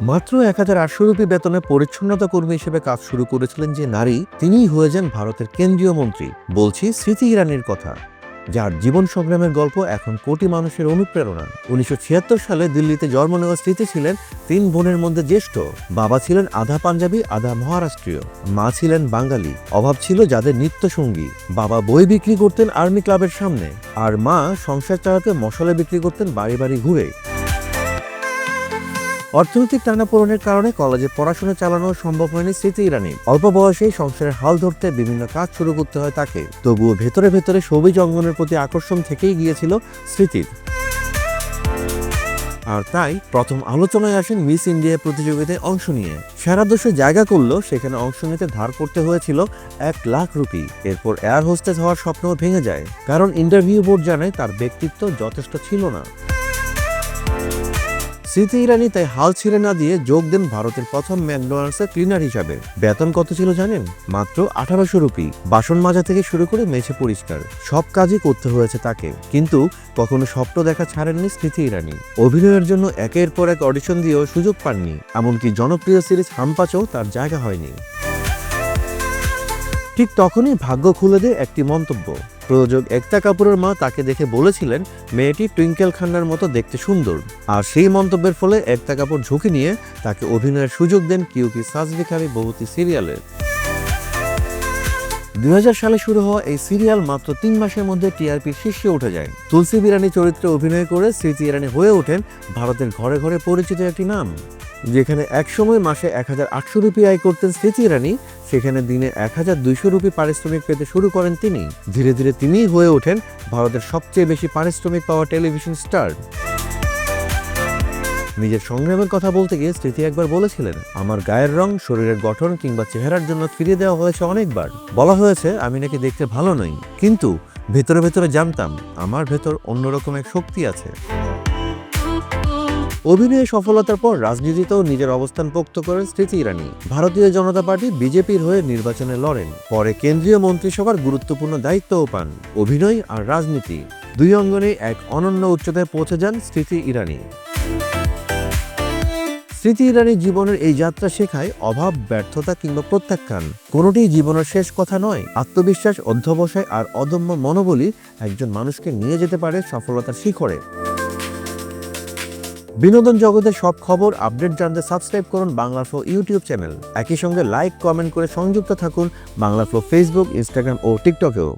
মাত্র ১,৮০০ রুপি বেতনে পরিচ্ছন্নতা কর্মী হিসেবে কাজ শুরু করেছিলেন যে নারী, তিনিই হয়ে যান ভারতের কেন্দ্রীয় মন্ত্রী। বলছি স্মৃতি ইরানির কথা, যার জীবন সংগ্রামের গল্প এখন কোটি মানুষের অনুপ্রেরণা। ১৯৭৬ সালে দিল্লিতে জন্ম নেওয়া স্মৃতি ছিলেন ৩ বোনের মধ্যে জ্যেষ্ঠ। বাবা ছিলেন আধা পাঞ্জাবি আধা মহারাষ্ট্রীয়, মা ছিলেন বাঙালি। অভাব ছিল যাদের নিত্যসঙ্গী। বাবা বই বিক্রি করতেন আর্মি ক্লাবের সামনে, আর মা সংসার চালাতে মশলা বিক্রি করতেন বাড়ি বাড়ি ঘুরে। অর্থনৈতিক টানাপোড়েনের কারণে কলেজে পড়াশোনা চালানো সম্ভব হয়নি স্মৃতি ইরানি। অল্প বয়সেই সংসারের হাল ধরতে বিভিন্ন কাজ শুরু করতে হয় তাকে। তবুও ভেতরে ভেতরে সবুজ অঙ্গনের প্রতি আকর্ষণ থেকেই গিয়েছিল স্মৃতির। আর তাই প্রথম আলোচনায় আসেন মিস ইন্ডিয়া প্রতিযোগিতায় অংশ নিয়ে। সারা দেশে জায়গা করলেও সেখানে অংশ নিতে ধার করতে হয়েছিল ১,০০,০০০ রুপি। এরপর এয়ার হোস্টেস হওয়ার স্বপ্নও ভেঙে যায়, কারণ ইন্টারভিউ বোর্ড জানায় তার ব্যক্তিত্ব যথেষ্ট ছিল না। স্মৃতি ইরানি তাই হাল ছেড়ে না দিয়ে যোগ দেন ভারতের প্রথম ম্যাকডোনাল্ডসের ক্লিনার হিসাবে। বেতন কত ছিল জানেন? মাত্র ১,৮০০ রুপি। বাসন মাজা থেকে শুরু করে মেঝে পরিষ্কার সব কাজই করতে হয়েছে তাকে। কিন্তু কখনো স্বপ্ন দেখা ছাড়েননি স্মৃতি ইরানি। অভিনয়ের জন্য একের পর এক অডিশন দিয়েও সুযোগ পাননি, এমনকি জনপ্রিয় সিরিজ হাম্পাচেও তার জায়গা হয়নি। ঠিক তখনই ভাগ্য খুলে দেয় একটি মন্তব্য। প্রযোজক একতা কাপুরের মা তাকে দেখে বলেছিলেন মেয়েটি টুইঙ্কেল খান্নার মতো দেখতে সুন্দর। আর সেই মন্তব্যের ফলে একতা কাপুর ঝুঁকি নিয়ে তাকে অভিনয়ের সুযোগ দেন কিউকি সাজ ভিখারি বহুতী সিরিয়ালের। ২০০০ সালে শুরু হওয়া এই সিরিয়াল মাত্র ৩ মাসের মধ্যে টিআরপি শীর্ষে উঠে যায়। তুলসী বিরানি চরিত্রে অভিনয় করে স্মৃতি ইরানি হয়ে ওঠেন ভারতের ঘরে ঘরে পরিচিত একটি নাম। যেখানে একসময় মাসে ১,৮০০ রুপি আয় করতেন স্মৃতি ইরানি, সেখানে দিনে ১,২০০ রুপি পারিশ্রমিক পেতে শুরু করেন তিনি। ধীরে ধীরে তিনিই হয়ে ওঠেন ভারতের সবচেয়ে বেশি পারিশ্রমিক পাওয়া টেলিভিশন স্টার। নিজের সংগ্রামের কথা বলতে গিয়ে স্মৃতি একবার বলেছিলেন, আমার গায়ের রং, শরীরের গঠন কিংবা চেহারার জন্য ফিরিয়ে দেওয়া হয়েছে অনেকবার। বলা হয়েছে আমি নাকি দেখতে ভালো নই, কিন্তু ভেতরে ভেতরে জানতাম আমার ভেতর অন্যরকম এক শক্তি আছে। অভিনয়ে সফলতার পর রাজনীতিতেও নিজের অবস্থান পোক্ত করেন স্মৃতি ইরানি। ভারতীয় জনতা পার্টি বিজেপির হয়ে নির্বাচনে লড়েন। পরে কেন্দ্রীয় মন্ত্রিসভার গুরুত্বপূর্ণ দায়িত্বও পান। অভিনয় আর রাজনীতি দুই অঙ্গনে এক অনন্য উচ্চতায় পৌঁছে যান স্মৃতি ইরানি। স্মৃতি ইরানির জীবনের এই যাত্রা শেখায় অভাব, ব্যর্থতা কিংবা প্রত্যাখ্যান কোনোটিই জীবনের শেষ কথা নয়। আত্মবিশ্বাস, অধ্যবসায় আর অদম্য মনোবলই একজন মানুষকে নিয়ে যেতে পারে সফলতার শিখরে। বিনোদন জগতের সব খবর আপডেট জানতে সাবস্ক্রাইব করুন বাংলা ফ্লো ইউটিউব চ্যানেল। একই সঙ্গে লাইক, কমেন্ট করে সংযুক্ত থাকুন বাংলা ফ্লো ফেসবুক, ইনস্টাগ্রাম ও টিকটকেও।